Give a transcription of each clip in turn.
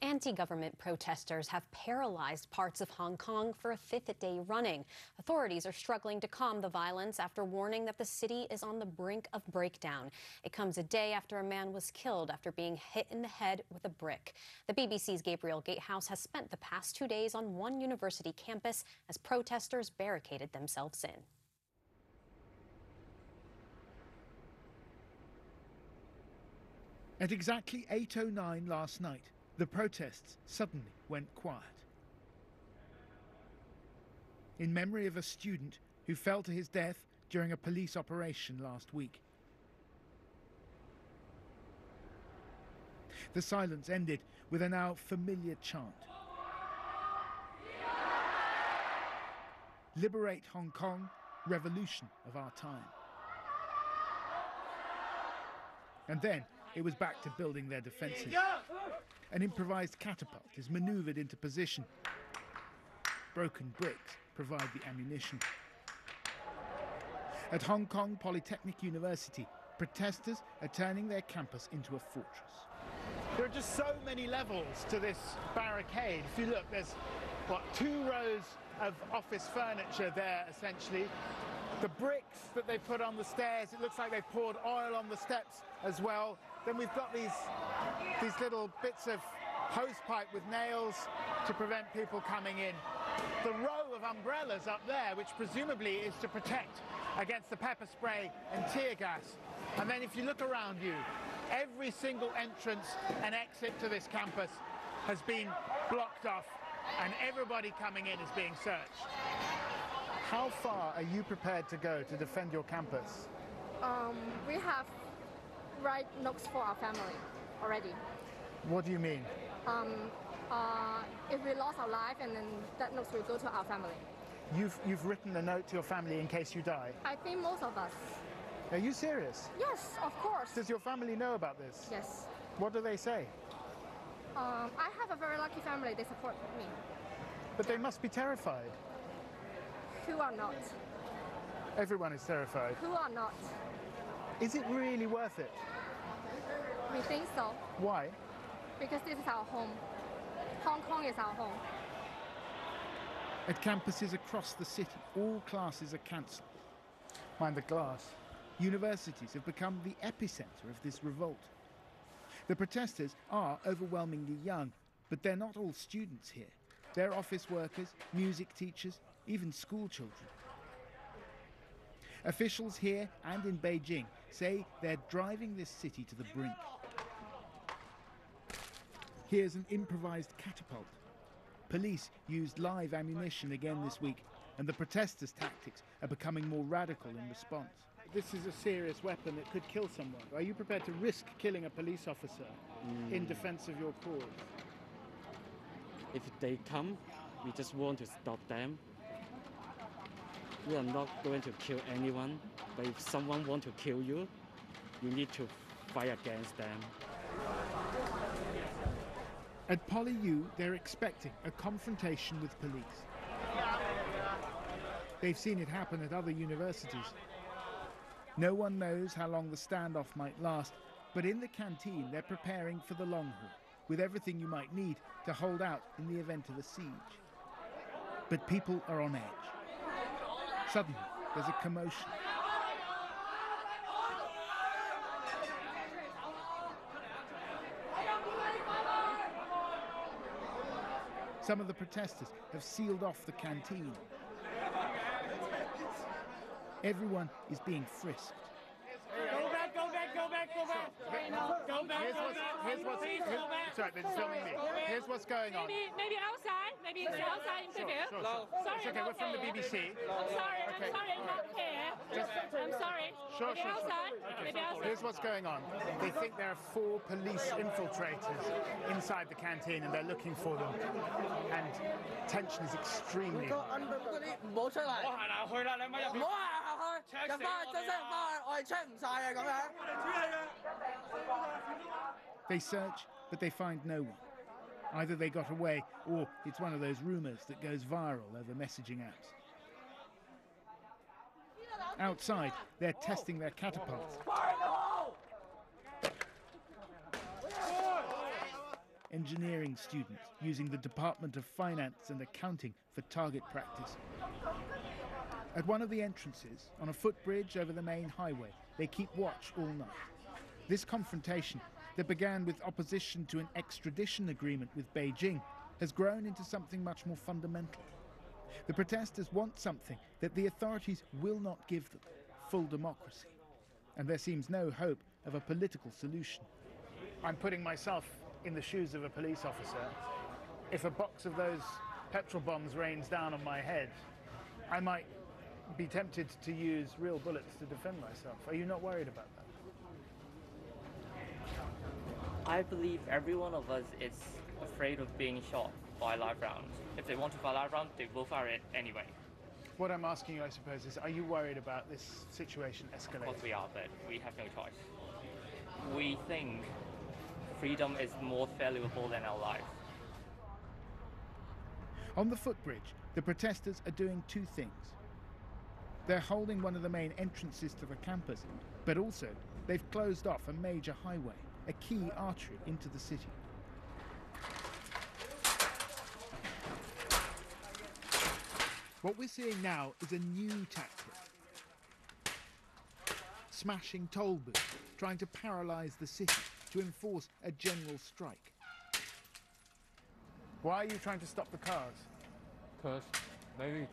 Anti-government protesters have paralyzed parts of Hong Kong for a fifth day running. Authorities are struggling to calm the violence after warning that the city is on the brink of breakdown. It comes a day after a man was killed after being hit in the head with a brick. The BBC's Gabriel Gatehouse has spent the past 2 days on one university campus as protesters barricaded themselves in. At exactly 8:09 last night, the protests suddenly went quiet. In memory of a student who fell to his death during a police operation last week. The silence ended with a now familiar chant. Liberate Hong Kong, revolution of our time. And then it was back to building their defences. An improvised catapult is manoeuvred into position. Broken bricks provide the ammunition. At Hong Kong Polytechnic University, protesters are turning their campus into a fortress. There are just so many levels to this barricade. If you look, there's, what, 2 rows of office furniture there, essentially. The bricks that they put on the stairs, it looks like they poured oil on the steps as well. Then we've got these little bits of hosepipe with nails to prevent people coming in. The row of umbrellas up there, which presumably is to protect against the pepper spray and tear gas. And then if you look around you, every single entrance and exit to this campus has been blocked off and everybody coming in is being searched. How far are you prepared to go to defend your campus? We have write notes for our family already. What do you mean? If we lost our life, and then that notes will go to our family. You've written a note to your family in case you die? I think most of us. Are you serious? Yes, of course. Does your family know about this? Yes. What do they say? I have a very lucky family. They support me. But they must be terrified. Who are not? Everyone is terrified. Who are not? Is it really worth it? We think so. Why? Because this is our home. Hong Kong is our home. At campuses across the city, all classes are cancelled. Mind the glass. Universities have become the epicentre of this revolt. The protesters are overwhelmingly young, but they're not all students here. They're office workers, music teachers, even school children. Officials here and in Beijing say they're driving this city to the brink. Here's an improvised catapult. Police used live ammunition again this week, and the protesters' tactics are becoming more radical in response. This is a serious weapon that could kill someone. Are you prepared to risk killing a police officer in defense of your cause? If they come, we just want to stop them. We are not going to kill anyone, but if someone wants to kill you, you need to fight against them. At PolyU, they're expecting a confrontation with police. They've seen it happen at other universities. No one knows how long the standoff might last, but in the canteen they're preparing for the long haul, with everything you might need to hold out in the event of a siege. But people are on edge. Suddenly, there's a commotion. Some of the protesters have sealed off the canteen. Everyone is being frisked. Go back, go back, go back, go back. Go back. Sorry, they're filming me. Here's what's going on. Maybe outside, maybe outside interview. Sure. Sorry, it's okay, we're from the BBC. Sorry, I'm sorry, not here. I'm sorry. Sure. Maybe outside, maybe outside. Here's what's going on. They think there are 4 police infiltrators inside the canteen and they're looking for them. And tension is extremely high. They search, but they find no one. Either they got away, or it's one of those rumours that goes viral over messaging apps. Outside, they're testing their catapults. engineering students using the Department of Finance and Accounting for target practice. At one of the entrances, on a footbridge over the main highway, they keep watch all night. This confrontation, that began with opposition to an extradition agreement with Beijing, has grown into something much more fundamental. The protesters want something that the authorities will not give them: full democracy. And there seems no hope of a political solution. I'm putting myself in the shoes of a police officer. If a box of those petrol bombs rains down on my head, I might be tempted to use real bullets to defend myself. Are you not worried about that? I believe every one of us is afraid of being shot by a live round. If they want to fire a live round, they will fire it anyway. What I'm asking you, I suppose, is are you worried about this situation escalating? Of course we are, but we have no choice. We think freedom is more valuable than our life. On the footbridge, the protesters are doing two things. They're holding one of the main entrances to the campus, but also they've closed off a major highway, a key artery into the city. What we're seeing now is a new tactic. Smashing toll booths, trying to paralyse the city, to enforce a general strike. Why are you trying to stop the cars? Because maybe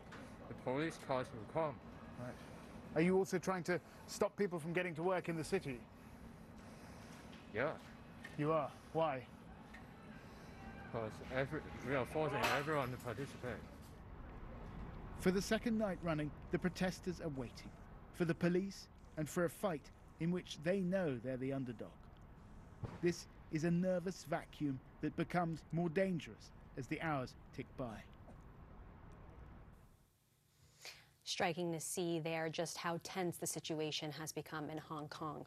the police cars will come. Right. Are you also trying to stop people from getting to work in the city? Yeah, You are. Why? because we are forcing everyone to participate. For the second night running, the protesters are waiting for the police and for a fight in which they know they're the underdog. This is a nervous vacuum that becomes more dangerous as the hours tick by. Striking to see there just how tense the situation has become in Hong Kong.